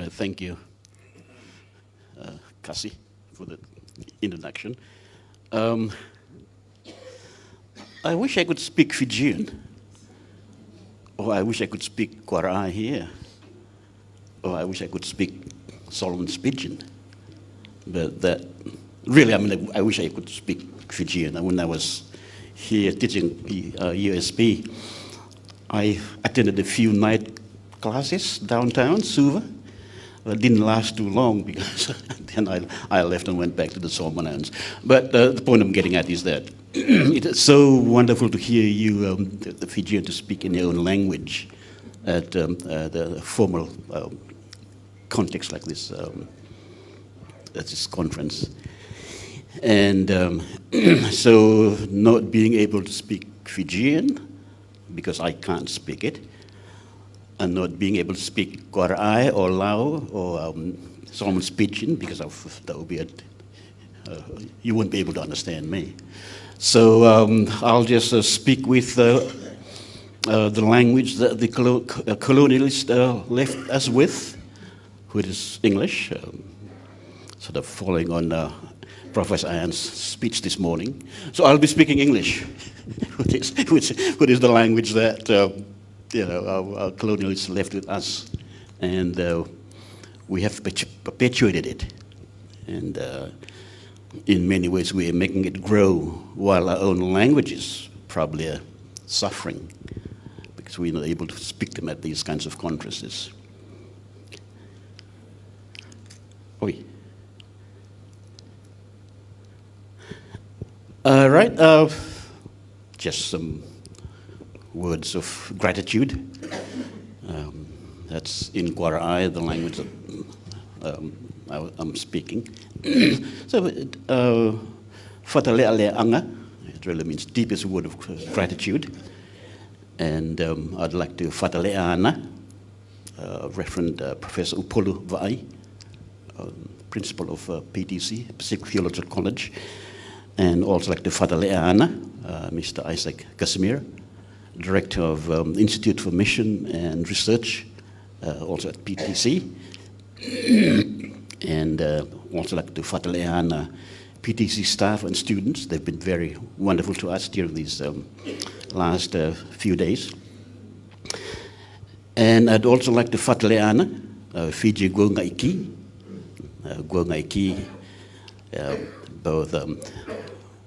Thank you, Cassie, for the introduction. I wish I could speak Fijian, or I wish I could speak Kwara'ae here, or I wish I could speak Solomon's Pidgin. But that, really, I wish I could speak Fijian. When I was here teaching USP, I attended a few night classes downtown, Suva. It didn't last too long because then I left and went back to the Solomons. But the point I'm getting at is that it is so wonderful to hear you, the Fijian, to speak in your own language at the formal context like this, at this conference. And so not being able to speak Fijian, because I can't speak it, and not being able to speak Kwara'ae or Lao or Solomon's Pidgin because of that would be you wouldn't be able to understand me. So I'll just speak with the language that the colonialists left us with, which is English, sort of following on Professor Anne's speech this morning. So I'll be speaking English, which is the language that our colonialists left with us, and we have perpetuated it, and in many ways we are making it grow while our own languages probably are suffering because we're not able to speak them at these kinds of conferences. Oi. Right, just some words of gratitude. That's in Kwara'ae, the language that I'm speaking. So, fatale'ale'anga, it really means deepest word of gratitude. And I'd like to fatale'ana, Reverend Professor Upolu Vai, principal of PTC, Pacific Theological College, and also like to fatale'ana, Mr. Isaac Casimir, Director of Institute for Mission and Research, also at PTC. And also like to fatale'ana PTC staff and students. They've been very wonderful to us during these last few days. And I'd also like to fatale'ana Fiji Guangaiki. Guangaiki, both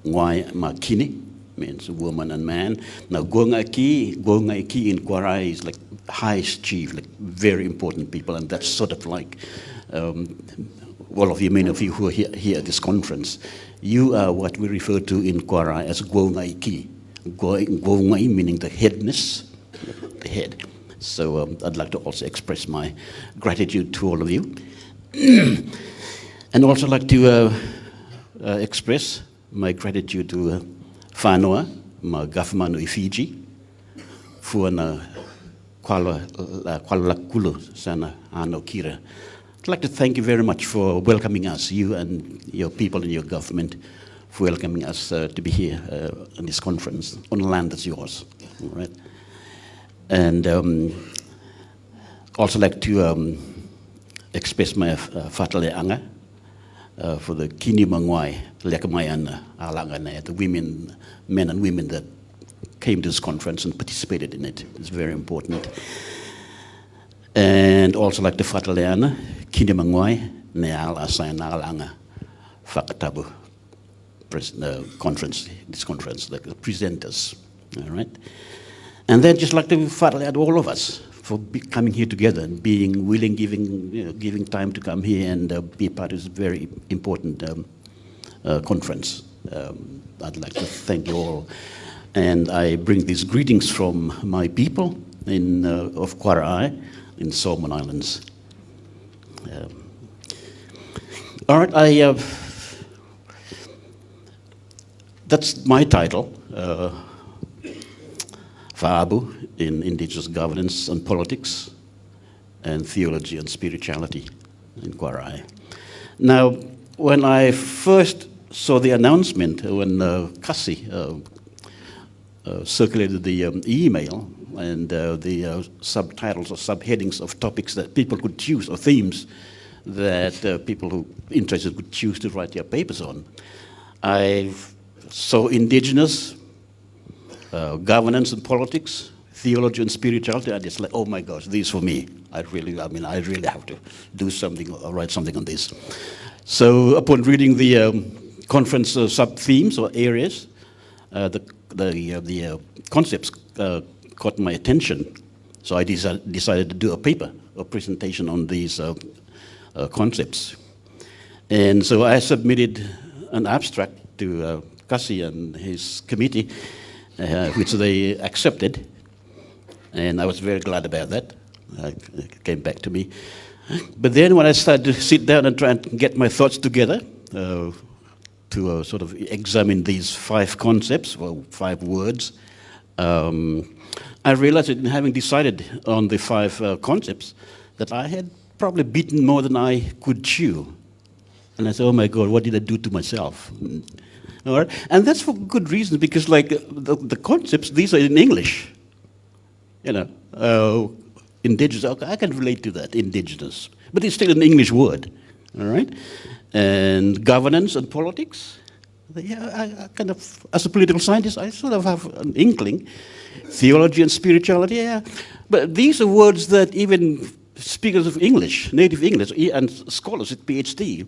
Ngwai Makini, means woman and man. Now, Guangaiki in Kwara'ae is like highest chief, like very important people, and that's sort of like all of you, many of you who are here at this conference, you are what we refer to in Kwara'ae as Guangaiki. Guangai meaning the headness, the head. So I'd like to also express my gratitude to all of you. And also like to express my gratitude to Whanua, my government of Fiji, for na Kuala Kulu sana ano kira. I'd like to thank you very much for welcoming us, you and your people in your government, for welcoming us to be here in this conference on land that's yours. All right. And also like to express my fatale'anga for the kini mangwai lekamayan alangana, the women, men and women that came to this conference and participated in it. It's very important. And also like the fatale'ana kini mangwai neal asayana alanga Vakatabu conference, this conference, like the presenters. All right. And then just like to fatale'ana all of us for coming here together and being willing, giving time to come here and be part of this very important conference. I'd like to thank you all. And I bring these greetings from my people of Kwara'ae in Solomon Islands. All right, that's my title. Fa'abu in Indigenous Governance and Politics, and Theology and Spirituality in Kwara'ae. Now, when I first saw the announcement, when Cassie circulated the email and the subtitles or subheadings of topics that people could choose, or themes that people who interested could choose to write their papers on. I saw indigenous, governance and politics, theology and spirituality. I just like, oh my gosh, these for me. I really have to do something or write something on this. So upon reading the conference sub-themes or areas, the concepts caught my attention. So I decided to do a paper or presentation on these concepts. And so I submitted an abstract to Kasi and his committee, which they accepted. And I was very glad about that. It came back to me. But then when I started to sit down and try and get my thoughts together to sort of examine these 5 concepts, or 5 words, I realized that in having decided on the 5 concepts, that I had probably beaten more than I could chew. And I said, oh my God, what did I do to myself? All right? And that's for good reasons, because like the concepts, these are in English. You know, indigenous, okay, I can relate to that, indigenous. But it's still an English word, all right? And governance and politics, yeah, I kind of, as a political scientist, I sort of have an inkling. Theology and spirituality, yeah. But these are words that even speakers of English, native English, and scholars at PhD,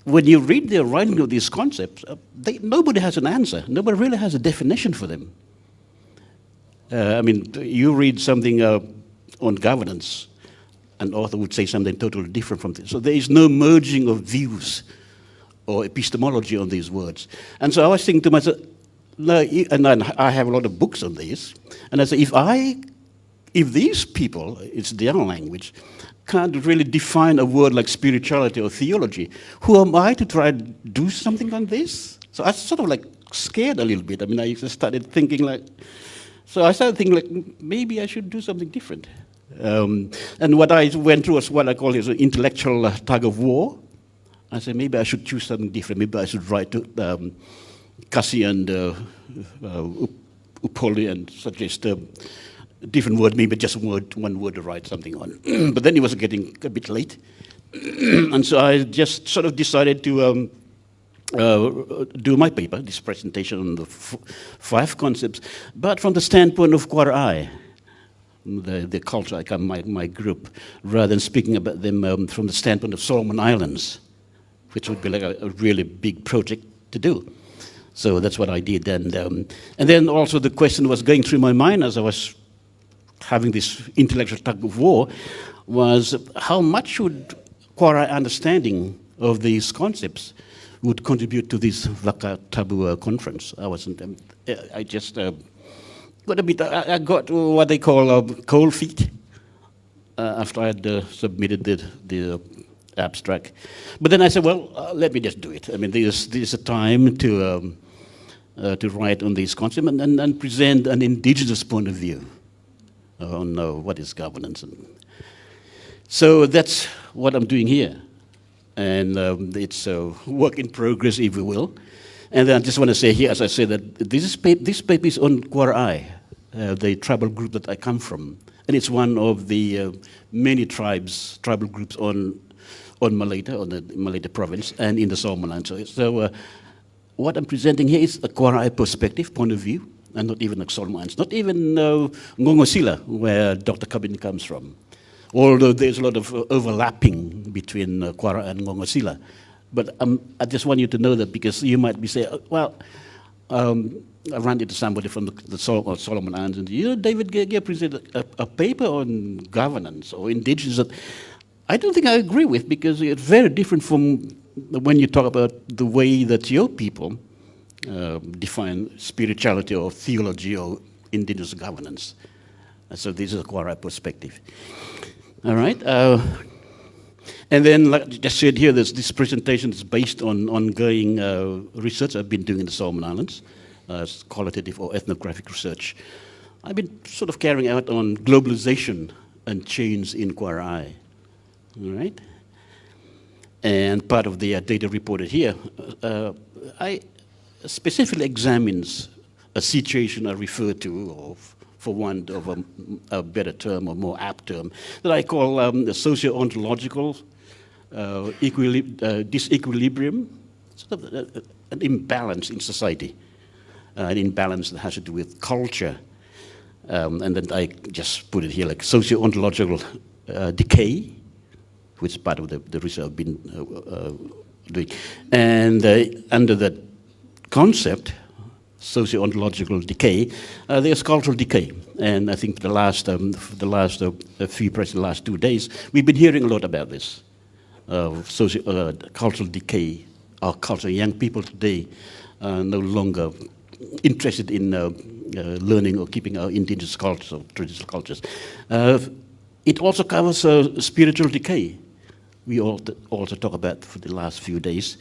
when you read their writing of these concepts, nobody has an answer. Nobody really has a definition for them. I mean, you read something on governance, an author would say something totally different from this. So there is no merging of views or epistemology on these words. And so I was thinking to myself, no, and I have a lot of books on this, and I said, if these people, it's their language, can't really define a word like spirituality or theology, who am I to try to do something on this? So I sort of like scared a little bit. I mean, I just started thinking like, so I started thinking like, maybe I should do something different. And what I went through was what I call is an intellectual tug of war. I said, maybe I should choose something different. Maybe I should write to Kasi and Upoli and suggest a different word, maybe just one word to write something on. But then it was getting a bit late. And so I just sort of decided to do my paper, this presentation on the 5 concepts, but from the standpoint of Kwara'ae, the culture, my group, rather than speaking about them from the standpoint of Solomon Islands, which would be like a really big project to do. So that's what I did. And then also the question was going through my mind as I was having this intellectual tug of war, was how much would Kwara'ae understanding of these concepts would contribute to this Vakatabu Conference. I just got a bit, I got what they call cold feet after I had submitted the abstract. But then I said, well, let me just do it. I mean, there's a time to write on these concepts and present an indigenous point of view on what is governance. So that's what I'm doing here. And it's a work in progress, if you will. And then I just want to say here, as I said, that this paper is on Kwara'ae, the tribal group that I come from. And it's one of the many tribal groups on Malaita, on the Malaita province, and in the Solomon Islands. So what I'm presenting here is a Kwara'ae perspective, point of view, and not even the Solomon Islands, not even Ngongosila, where Dr. Kabin comes from. Although there's a lot of overlapping between Kwara'ae and Ngongosila. But I just want you to know that, because you might be saying, well, I ran into somebody from the Solomon Islands, and David Gegeo presented a paper on governance or indigenous that I don't think I agree with, because it's very different from when you talk about the way that your people define spirituality or theology or indigenous governance. So this is a Kwara'ae perspective. All right. And then, like I just said here, this presentation is based on ongoing research I've been doing in the Solomon Islands, qualitative or ethnographic research. I've been sort of carrying out on globalization and change in Kwara'ae. All right. And part of the data reported here, I specifically examines a situation I refer to, or for want of a better term or more apt term, that I call the socio-ontological disequilibrium, sort of an imbalance in society, an imbalance that has to do with culture. And then I just put it here like socio-ontological decay, which is part of the research I've been doing. And under that concept, socio-ontological decay, there's cultural decay. And I think the last 2 days, we've been hearing a lot about this, cultural decay. Our culture, young people today are no longer interested in learning or keeping our indigenous cultures or traditional cultures. It also covers spiritual decay. We also talk about for the last few days,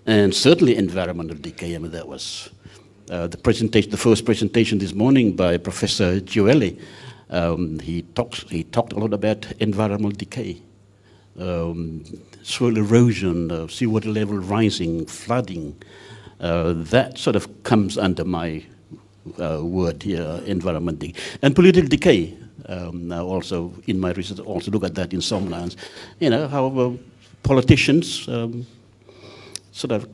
and certainly environmental decay. I mean, that was the first presentation this morning by Professor David Gegeo. He talked a lot about environmental decay, soil erosion, seawater level rising, flooding. That sort of comes under my word here, environmental decay. And political decay. Now also in my research, also look at that in some lands. You know, how politicians sort of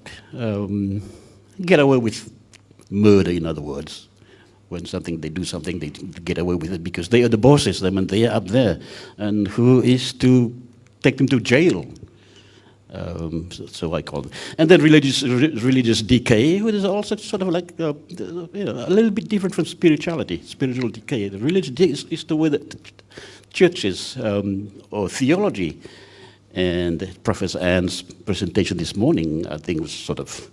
get away with murder, in other words. When they do something, they get away with it because they are the bosses, them, and they are up there. And who is to take them to jail? So I call it. And then religious decay, which is also sort of like a little bit different from spirituality. Spiritual decay. The religion is the way that churches or theology, and Professor Ann's presentation this morning, I think, was sort of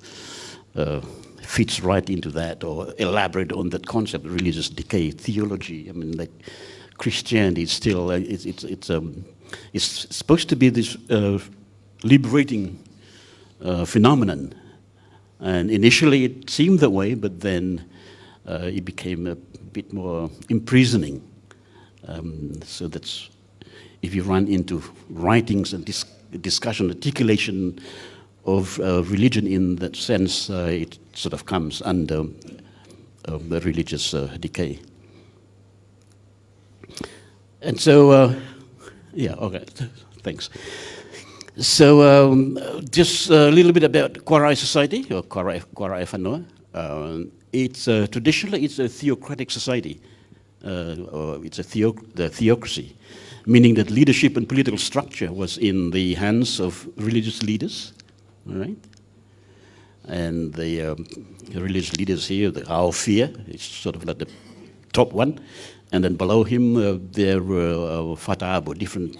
fits right into that, or elaborate on that concept, religious decay, theology. I mean, like Christianity is still it's supposed to be this liberating phenomenon, and initially it seemed that way, but then it became a bit more imprisoning. So that's, if you run into writings and discussion, articulation of religion in that sense, it sort of comes under the religious decay. And so, yeah, okay, thanks. So just a little bit about Kwara'ae society, or Kwara'ae whanua. Traditionally it's a theocratic society, or it's the theocracy, meaning that leadership and political structure was in the hands of religious leaders, all right? And the religious leaders here, the Aofia, is sort of like the top one, and then below him there were Vakatabu, different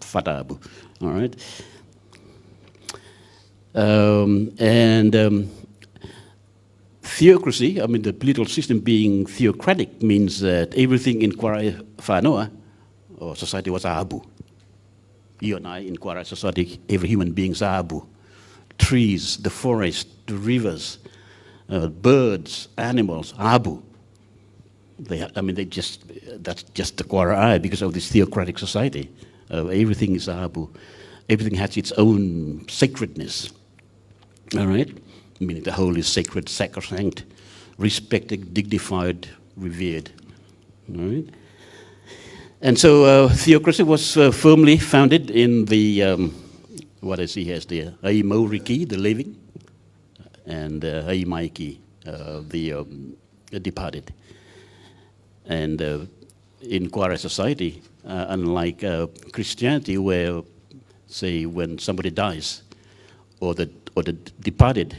Vakatabu, all right? Theocracy, I mean the political system being theocratic, means that everything in Kwara'ae whanua, or society, was abu. You and I in Kwara'ae society, every human being is abu. Trees, the forest, the rivers, birds, animals, abu. That's just the Kwara'ae because of this theocratic society. Everything is abu. Everything has its own sacredness. All right? Meaning the whole is sacred, sacrosanct, respected, dignified, revered. All right? And so theocracy was firmly founded in the, what I see here is the Aimoriki, the living, and Aimaiki, the departed. And in Kwara'ae society, unlike Christianity, where, say, when somebody dies, or the departed,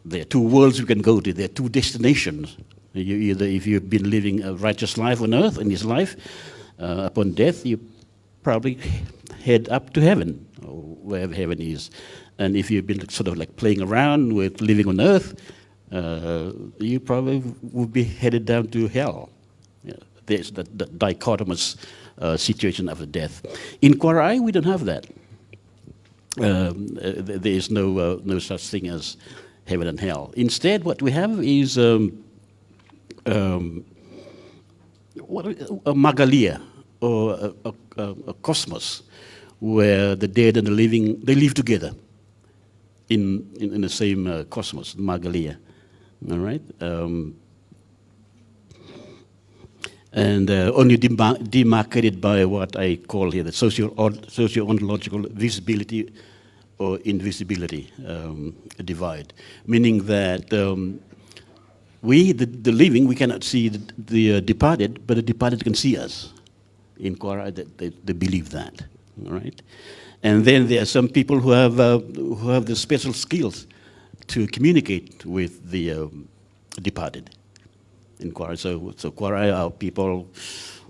there are two worlds you can go to. There are two destinations. Either if you've been living a righteous life on earth in this life, upon death, you probably head up to heaven, or wherever heaven is. And if you've been sort of like playing around with living on earth, you probably would be headed down to hell. Yeah, there's the dichotomous situation after death. In Kwara'ae, we don't have that. There is no such thing as heaven and hell. Instead, what we have is a magalia, or a cosmos, where the dead and the living, they live together. in the same cosmos, Magalia, all right? And only demarcated by what I call here the socio-ontological visibility or invisibility divide, meaning that we, the living, we cannot see the departed, but the departed can see us. In Kwara'ae, they believe that, all right? And then there are some people who have the special skills to communicate with the departed in Kwara'ae. So Kwara'ae are people,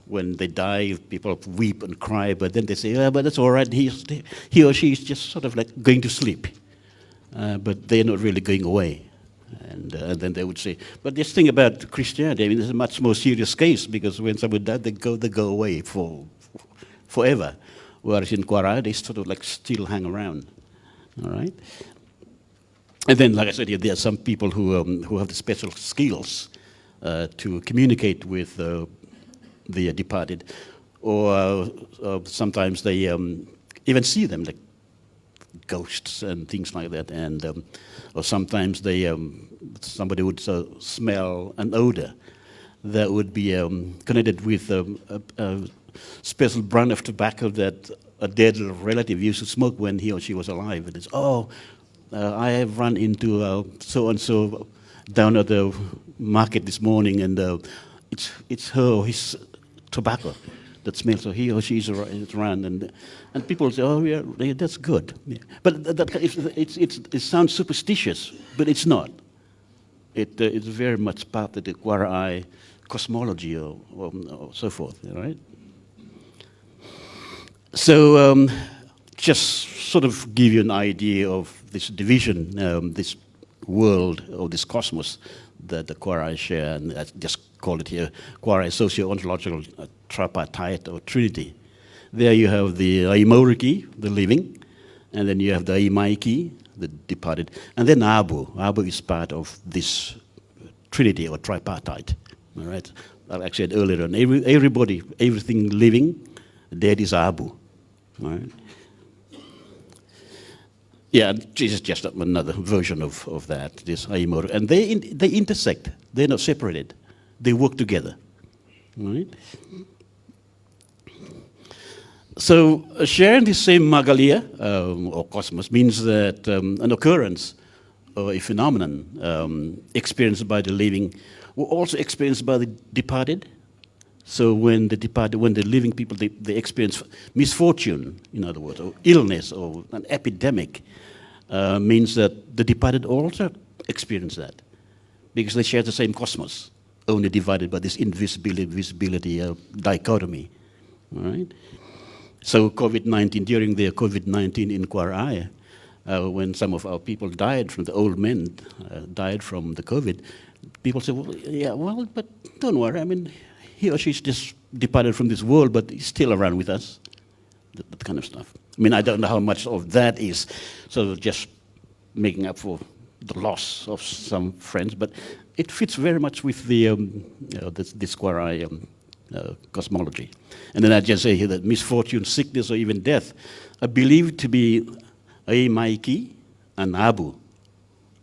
when they die, people weep and cry, but then they say, yeah, but that's all right, he or she is just sort of like going to sleep. But they're not really going away. And then they would say, but this thing about Christianity, I mean, it's a much more serious case, because when someone dies, they go away forever. Whereas in Kwara'ae, they sort of like still hang around, all right? And then, like I said, there are some people who have the special skills to communicate with the departed, or sometimes they even see them, like ghosts and things like that, and or sometimes they somebody would smell an odor that would be connected with a special brand of tobacco that a dead relative used to smoke when he or she was alive. And it's, I have run into so and so down at the market this morning, and it's her or his tobacco that smells, so he or she's run, and people say, oh yeah, that's good. Yeah. But it sounds superstitious, but it's not. It's very much part of the Kwara'ae cosmology or so forth, right? So just sort of give you an idea of this division, this world or this cosmos that the Kwara'ae share, and I just call it here Kwara'ae socio-ontological tripartite or trinity. There you have the Aimoriki, the living, and then you have the Aimaiki, the departed, and then Abu. Abu is part of this trinity or tripartite. All right, like I said earlier on, everybody, everything living, dead is Abu. All right. Yeah, this is just another version of that, this Aimor. And they intersect. They're not separated. They work together. Right? So sharing the same Magalia, or cosmos, means that an occurrence or a phenomenon experienced by the living were also experienced by the departed. So when the departed, when the living people, they experience misfortune, in other words, or illness or an epidemic, means that the departed also experience that, because they share the same cosmos, only divided by this invisibility dichotomy. All right. So COVID-19, during the COVID-19 in Kwara'ae, when some of our people died from the old men, died from the COVID, people say, well, yeah, well, but don't worry. I mean, he or she's just departed from this world, but he's still around with us. That kind of stuff. I mean, I don't know how much of that is sort of just making up for the loss of some friends, but it fits very much with the this Kwara'ae cosmology. And then I just say here that misfortune, sickness, or even death are believed to be Aimaiki and Abu,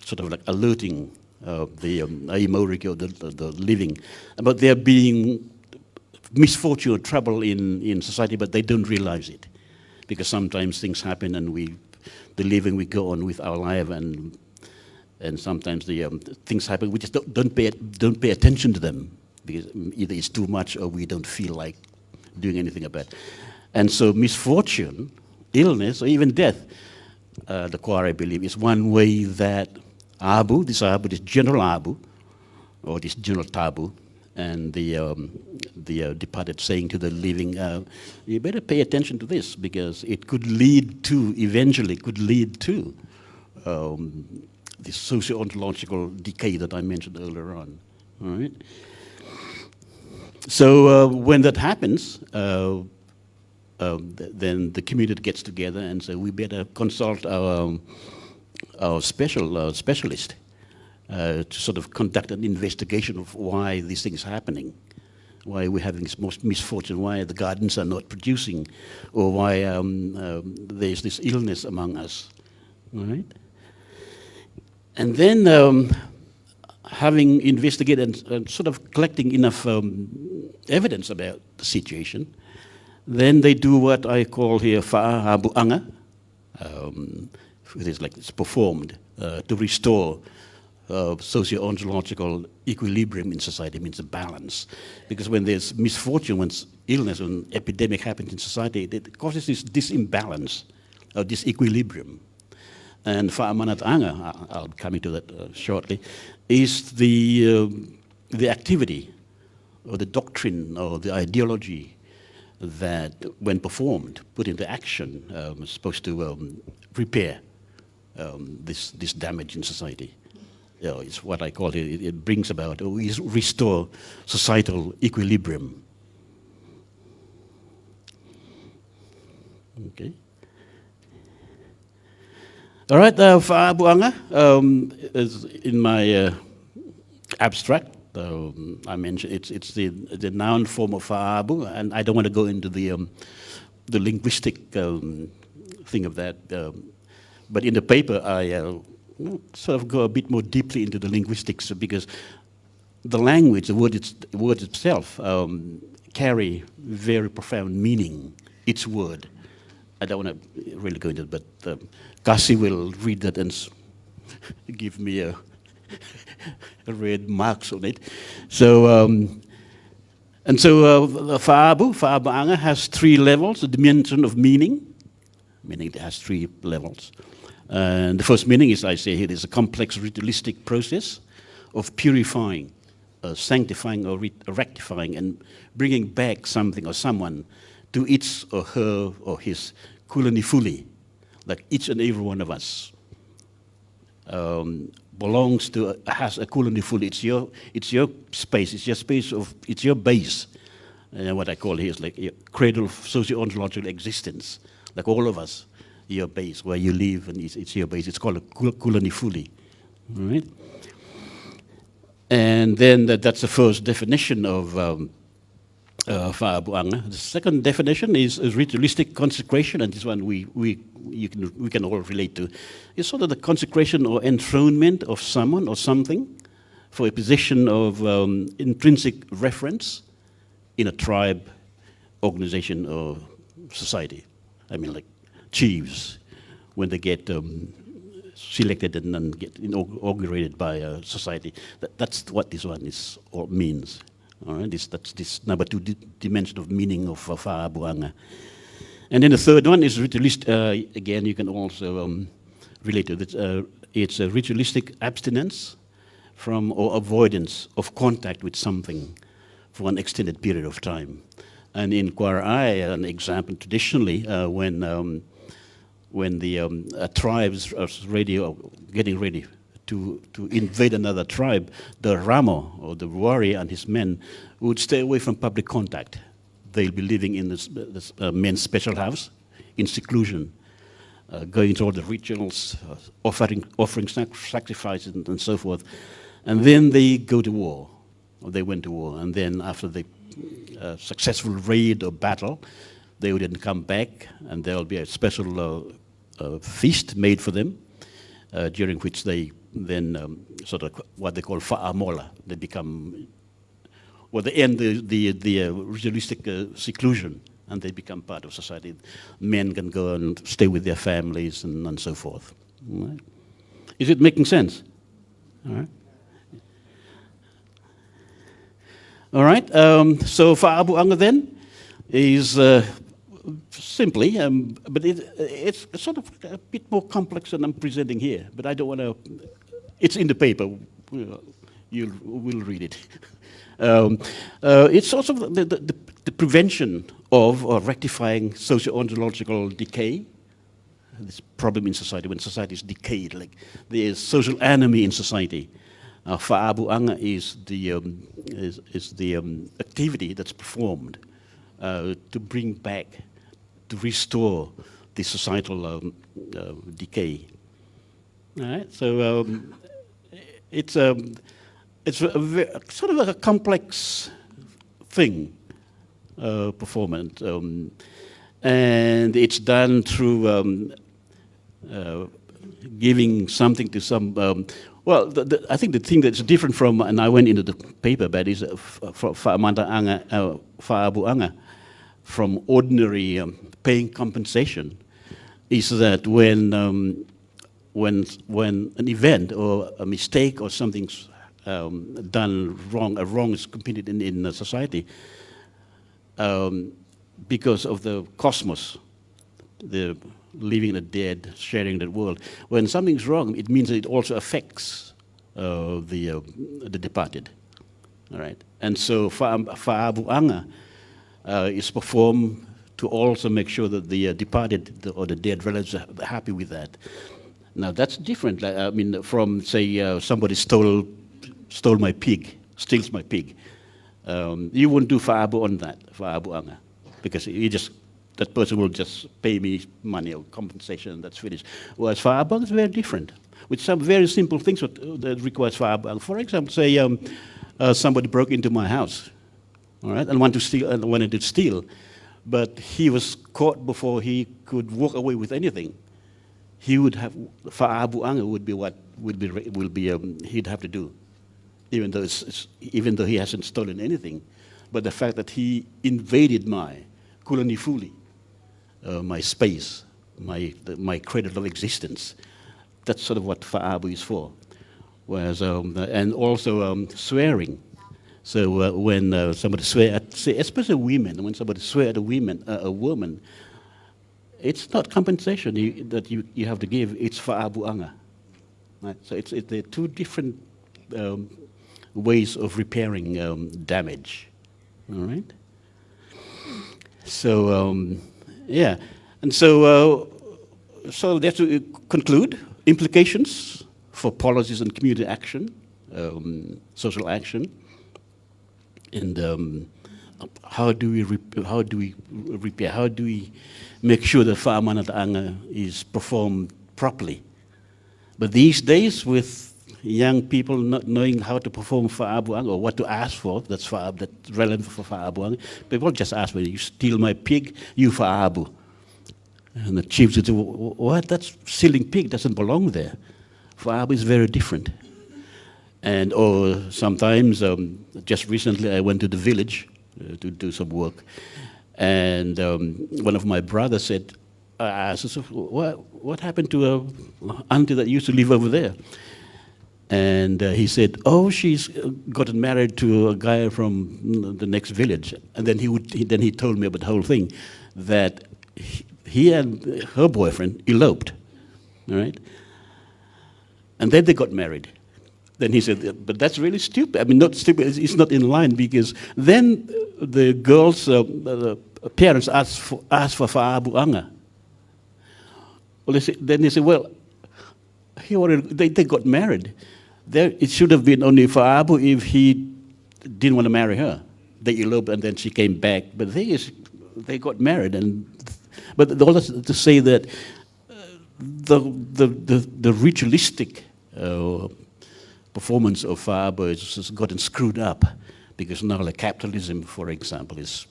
sort of like alerting the Aimoriki, or the living, about there being misfortune or trouble in society, but they don't realize it. Because sometimes things happen and the living, we go on with our life, and sometimes the things happen, we just don't pay attention to them, because either it's too much or we don't feel like doing anything about it. And so misfortune, illness, or even death, the Kwara'ae believe, is one way that Abu, this general Abu, or this general Tabu, and the departed saying to the living, you better pay attention to this, because it could lead to, eventually could lead to this socio-ontological decay that I mentioned earlier on. All right? So when that happens, then the community gets together and say, we better consult our specialist to sort of conduct an investigation of why these things are happening, why we're having this misfortune, why the gardens are not producing, or why there's this illness among us, all right? And then, having investigated and sort of collecting enough evidence about the situation, then they do what I call here Vakatabu Conference. It is like it's performed to restore socio-ontological equilibrium in society, means a balance. Because when there's misfortune, when illness, when epidemic happens in society, it causes this imbalance, this equilibrium. And Vakatabu Conference, I'll be coming to that shortly, is the activity or the doctrine or the ideology that, when performed, put into action, is supposed to repair this damage in society. It's what I call it. It brings about, or restore societal equilibrium. Okay. All right, Vakatabu Conference is in my abstract. I mentioned it's the noun form of Vakatabu, and I don't want to go into the linguistic thing of that. But in the paper, I sort of go a bit more deeply into the linguistics, because the language, the word itself, carry very profound meaning. Each word. I don't want to really go into it, but Kasi will read that and give me a red marks on it. So, and so Vakatabu Conference has 3 levels, the dimension of meaning it has 3 levels. And the first meaning is, I say here, is a complex ritualistic process of purifying, sanctifying or rectifying, and bringing back something or someone to its or her or his kulani fully, like each and every one of us belongs to, has a kulani fully. It's your space. It's your space of. It's your base. And what I call here is like your cradle of socio-ontological existence. Like all of us, your base where you live, and it's your base. It's called a kulani fully, right? And then that's the first definition of Vakatabu Conference. The second definition is ritualistic consecration, and this one we can all relate to. It's sort of the consecration or enthronement of someone or something for a position of intrinsic reference in a tribe, organization, or society. I mean, like chiefs, when they get selected and get inaugurated by a society. That's what this one is or means. All right, that's this number 2 dimension of meaning of Vakatabu Conference. And then the third one is ritualist. Again, you can also relate to it. It's a ritualistic abstinence from or avoidance of contact with something for an extended period of time. And in Kwara'ae, an example traditionally, when the tribes are ready or getting ready to invade another tribe, the Ramo, or the warrior and his men, would stay away from public contact. They'll be living in this men's special house in seclusion, going through all the rituals, offering sacrifices and so forth. And then they go to war, or they went to war. And then after the successful raid or battle, they would then come back, and there will be a special feast made for them, during which they then sort of what they call fa'amola. They become, well, they end the ritualistic seclusion, and they become part of society. Men can go and stay with their families and so forth. All right. Is it making sense? All right. All right. So Vakatabu Conference then is simply, but it's sort of a bit more complex than I'm presenting here. But I don't want to. It's in the paper. You will read it. It's also the prevention of or rectifying socio-ontological decay. This problem in society, when society is decayed, like there is social enemy in society. Vakatabu Conference is the activity that's performed to bring back, to restore the societal decay. All right, so it's sort of a complex thing, performance, and it's done through giving something to some. Well, I think the thing that's different from, and I went into the paper, but is fa'abu'anga, from ordinary paying compensation, is that when an event or a mistake or something's done wrong, a wrong is committed in society, because of the cosmos, the living the dead, sharing the world. When something's wrong, it means that it also affects the departed. All right, and so fa'abu'anga is performed to also make sure that the departed or the dead relatives are happy with that. Now that's different. I mean, from say somebody stole my pig, steals my pig. You wouldn't do fa'abu on that, fa'abu'anga, because that person will just pay me money or compensation, and that's finished. Whereas fa'abu'anga is very different, with some very simple things that requires fa'abu'anga. For example, say somebody broke into my house, all right, and wanted to steal, but he was caught before he could walk away with anything. He would have fa'abu'anga would be what he'd have to do, even though he hasn't stolen anything, but the fact that he invaded my kulonifuli, my space, my cradle of existence. That's sort of what fa'abu is for. Whereas, and also swearing. So when somebody swears, especially women, when somebody swears at a woman, it's not compensation that you have to give, it's fa'abu'anga. Right? So they're two different ways of repairing damage. All right? So, yeah. And so that's to conclude, implications for policies and community action, social action, and how do we repair? How do we make sure that fa'amanata'anga is performed properly? But these days, with young people not knowing how to perform fa'abu'anga or what to ask for, that's relevant for fa'abu'anga, people just ask me, you steal my pig, you fa'abu. And the chief said, what? That's stealing pig, doesn't belong there. Fa'abu is very different. And or sometimes, just recently I went to the village to do some work, and one of my brothers said, I asked, what happened to an auntie that used to live over there? And he said, oh, she's gotten married to a guy from the next village. And then he told me about the whole thing, that he and her boyfriend eloped, all right? And then they got married. Then he said, but that's really stupid. I mean, not stupid, it's not in line, because then the girl's parents asked for fa'abu'anga. Well, then they said, well, they got married. It should have been only fa'abu if he didn't want to marry her. They eloped and then she came back. But the thing is, they got married. But all that's to say that the ritualistic performance of fa'abu has gotten screwed up, because now, like capitalism, for example, is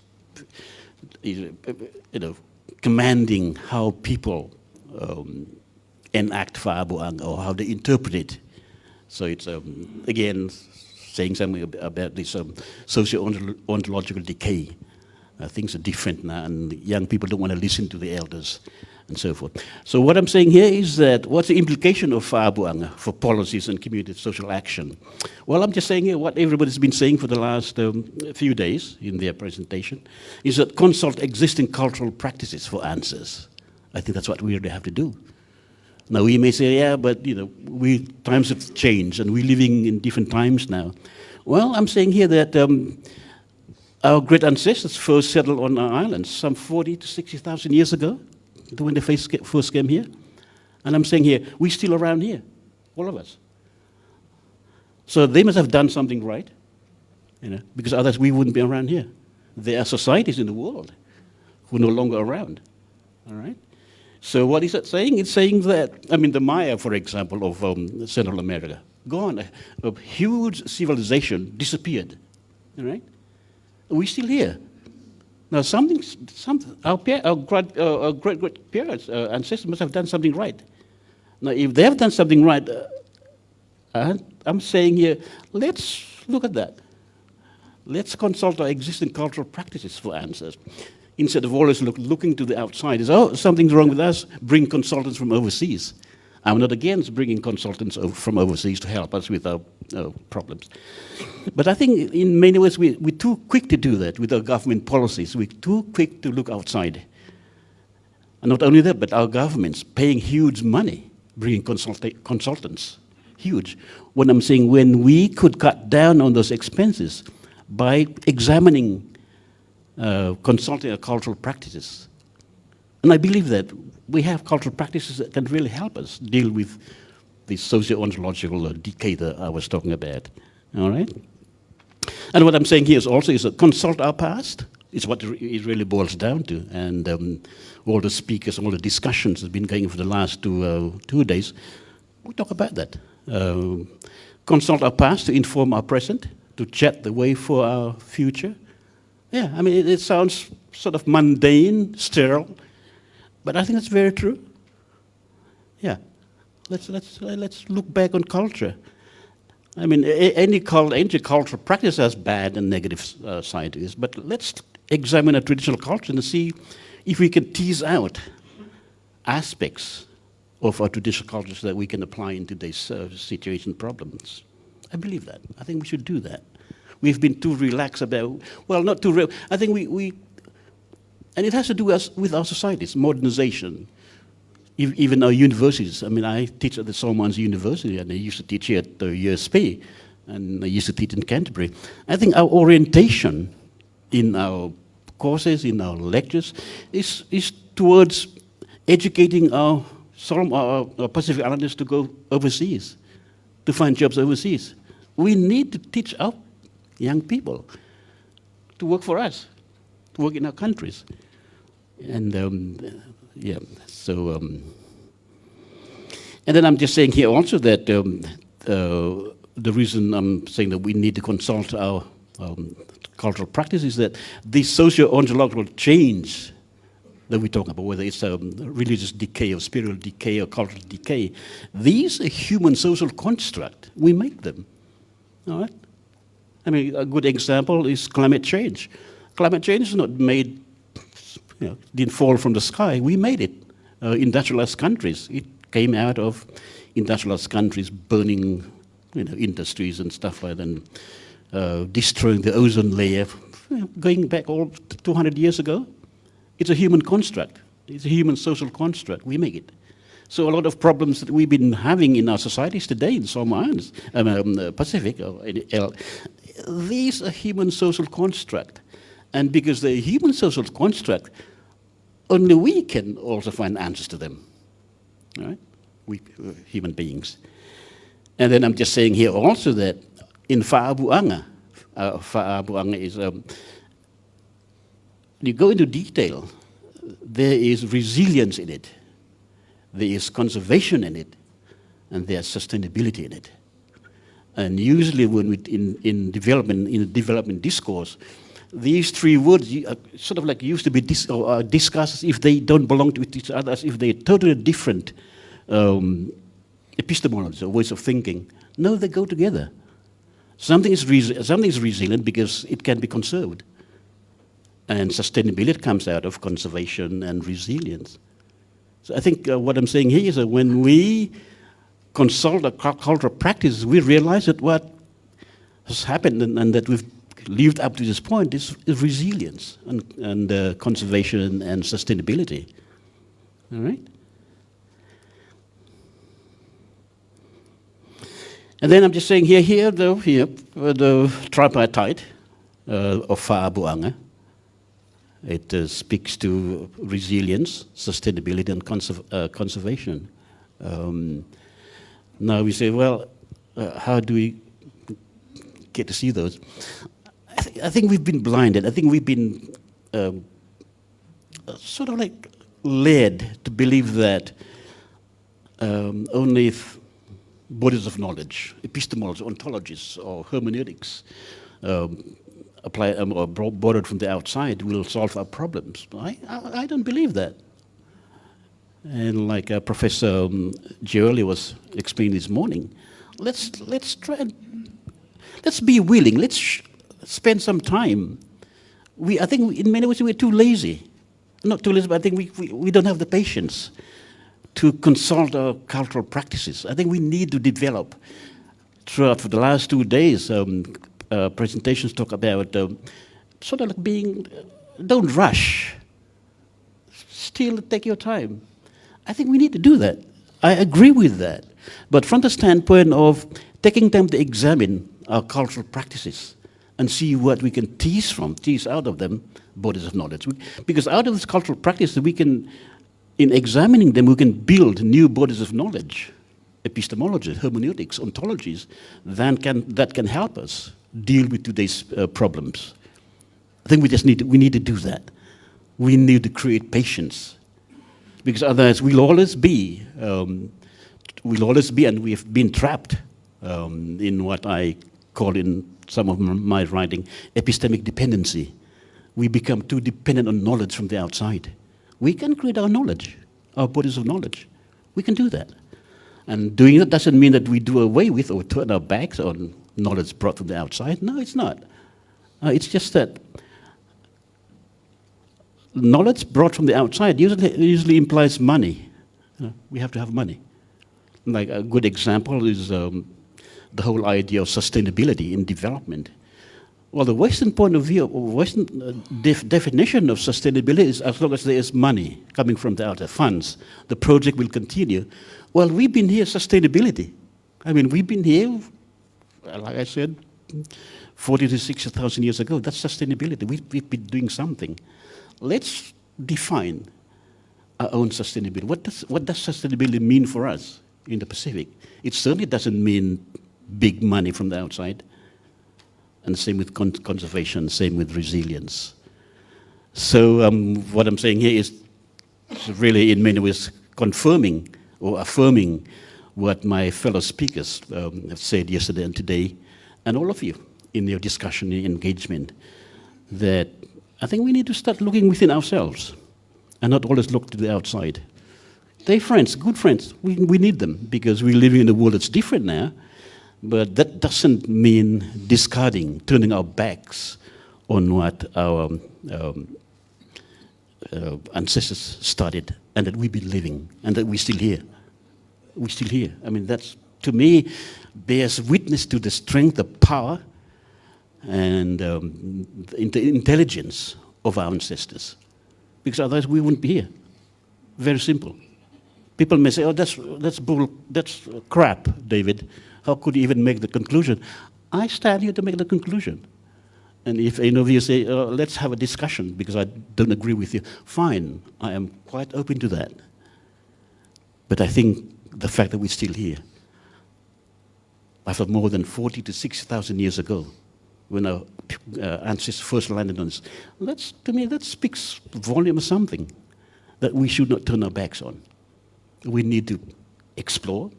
commanding how people enact fa'abu'anga or how they interpret it. So it's again saying something about this socio-ontological decay. Things are different now, and young people don't want to listen to the elders, and so forth. So what I'm saying here is that what's the implication of fa'abu'anga for policies and community social action? Well, I'm just saying here what everybody's been saying for the last few days in their presentation, is that consult existing cultural practices for answers. I think that's what we really have to do. Now we may say, yeah, but times have changed and we're living in different times now. Well, I'm saying here that our great ancestors first settled on our islands some 40 to 60,000 years ago, when they first came here. And I'm saying here, we're still around here, all of us. So they must have done something right, because otherwise we wouldn't be around here. There are societies in the world who are no longer around, all right? So what is that saying? It's saying that, the Maya, for example, of Central America, gone. A huge civilization disappeared, all right? We're still here. Now, our great-great parents, ancestors must have done something right. Now, if they have done something right, I'm saying here, let's look at that. Let's consult our existing cultural practices for answers. Instead of always looking to the outside, something's wrong with us, bring consultants from overseas. I'm not against bringing consultants from overseas to help us with our problems. But I think in many ways we're too quick to do that with our government policies. We're too quick to look outside. And not only that, but our governments paying huge money, bringing consultants, huge. When I'm saying when we could cut down on those expenses by examining, consulting our cultural practices. And I believe that we have cultural practices that can really help us deal with the socio-ontological decay that I was talking about. All right? And what I'm saying here is also is consult our past. It's what it really boils down to. And all the speakers, all the discussions that have been going for the last 2 days, we talk about that. Consult our past to inform our present, to chart the way for our future. Yeah, I mean, it sounds sort of mundane, sterile, but I think that's very true. Yeah, let's look back on culture. I mean, any cultural practice has bad and negative side to it, but let's examine a traditional culture and see if we can tease out aspects of our traditional cultures that we can apply in today's situation problems. I believe that. I think we should do that. We've been too relaxed about, well, not too, I think we and it has to do with our societies, modernization, even our universities. I mean, I teach at the Solomons University, and I used to teach here at the USP, and I used to teach in Canterbury. I think our orientation in our courses, in our lectures, is towards educating our Pacific Islanders to go overseas, to find jobs overseas. We need to teach our young people to work for us, to work in our countries. And yeah, so, and then I'm just saying here also that the reason I'm saying that we need to consult our cultural practice is that the socio-ontological change that we talk about, whether it's religious decay or spiritual decay or cultural decay, these are human social construct. We make them, all right? I mean, a good example is climate change. Climate change is not made, didn't fall from the sky. We made it. Industrialized countries, it came out of industrialized countries burning, industries and stuff like that, and destroying the ozone layer, going back all 200 years ago. It's a human construct. It's a human social construct. We make it. So a lot of problems that we've been having in our societies today in Solomon Islands, Pacific, these are human social construct. And because they're human social construct, only we can also find answers to them. All right? We human beings. And then I'm just saying here also that in Fa'abu'anga is, you go into detail, there is resilience in it, there is conservation in it, and there's sustainability in it. And usually when we, in development discourse, these three words sort of like used to be discussed as if they don't belong to each other, as if they're totally different epistemologies or ways of thinking. No, they go together. Something is resilient because it can be conserved. And sustainability comes out of conservation and resilience. So I think what I'm saying here is that when we consult our cultural practices, we realize that what has happened and that we've lived up to this point is resilience and conservation and sustainability. All right? And then I'm just saying here the tripartite of Fa'abu'anga. It speaks to resilience, sustainability, and conservation. Now we say, well, how do we get to see those? I think we've been blinded. I think we've been sort of like led to believe that only bodies of knowledge, epistemologies, ontologies, or hermeneutics apply or borrowed from the outside will solve our problems. I don't believe that. And like Professor Gegeo was explaining this morning, let's try and let's be willing. Let's spend some time. I think in many ways we're too lazy. Not too lazy, but I think we don't have the patience to consult our cultural practices. I think we need to develop. Throughout for the last 2 days, presentations talk about sort of like being, don't rush. Still take your time. I think we need to do that. I agree with that. But from the standpoint of taking time to examine our cultural practices and see what we can tease out of them, bodies of knowledge. Because out of this cultural practice, we can, in examining them, we can build new bodies of knowledge, epistemologies, hermeneutics, ontologies, that can help us deal with today's problems. I think we need to do that. We need to create patience. Because otherwise we'll always be, and we have been trapped in what I call in some of my writing, epistemic dependency. We become too dependent on knowledge from the outside. We can create our knowledge, our bodies of knowledge. We can do that. And doing that doesn't mean that we do away with or turn our backs on knowledge brought from the outside. No, it's not. It's just that knowledge brought from the outside usually implies money. We have to have money. Like a good example is the whole idea of sustainability in development. Well, the Western point of view, or Western definition of sustainability is as long as there is money coming from the outside, funds, the project will continue. Well, we've been here, sustainability. I mean, we've been here, like I said, 40 to 60,000 years ago. That's sustainability. We've been doing something. Let's define our own sustainability. What does sustainability mean for us in the Pacific? It certainly doesn't mean big money from the outside. And same with conservation, same with resilience. So what I'm saying here is really in many ways confirming or affirming what my fellow speakers have said yesterday and today, and all of you in your discussion and engagement, that I think we need to start looking within ourselves and not always look to the outside. They're friends, good friends. We need them because we're living in a world that's different now, but that doesn't mean discarding, turning our backs on what our ancestors started and that we've been living and that we're still here. We're still here. I mean, that's, to me, bears witness to the strength, the power, and the intelligence of our ancestors. Because otherwise we wouldn't be here. Very simple. People may say, oh, that's crap, David. How could you even make the conclusion? I stand here to make the conclusion. And if any of you say, let's have a discussion because I don't agree with you, fine, I am quite open to that. But I think the fact that we're still here, after more than 40 to 60,000 years ago, when our ancestors first landed on us, to me, that speaks volume of something that we should not turn our backs on. We need to explore,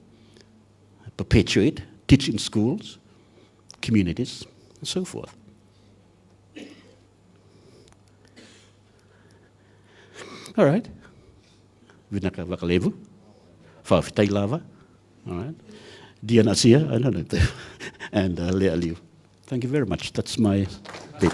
perpetuate, teach in schools, communities, and so forth. All right. Vinaka Vakalevu, Fafitai Lava, all right. Dian Asia, I don't know, and Lea Liu. Thank you very much. That's my bit.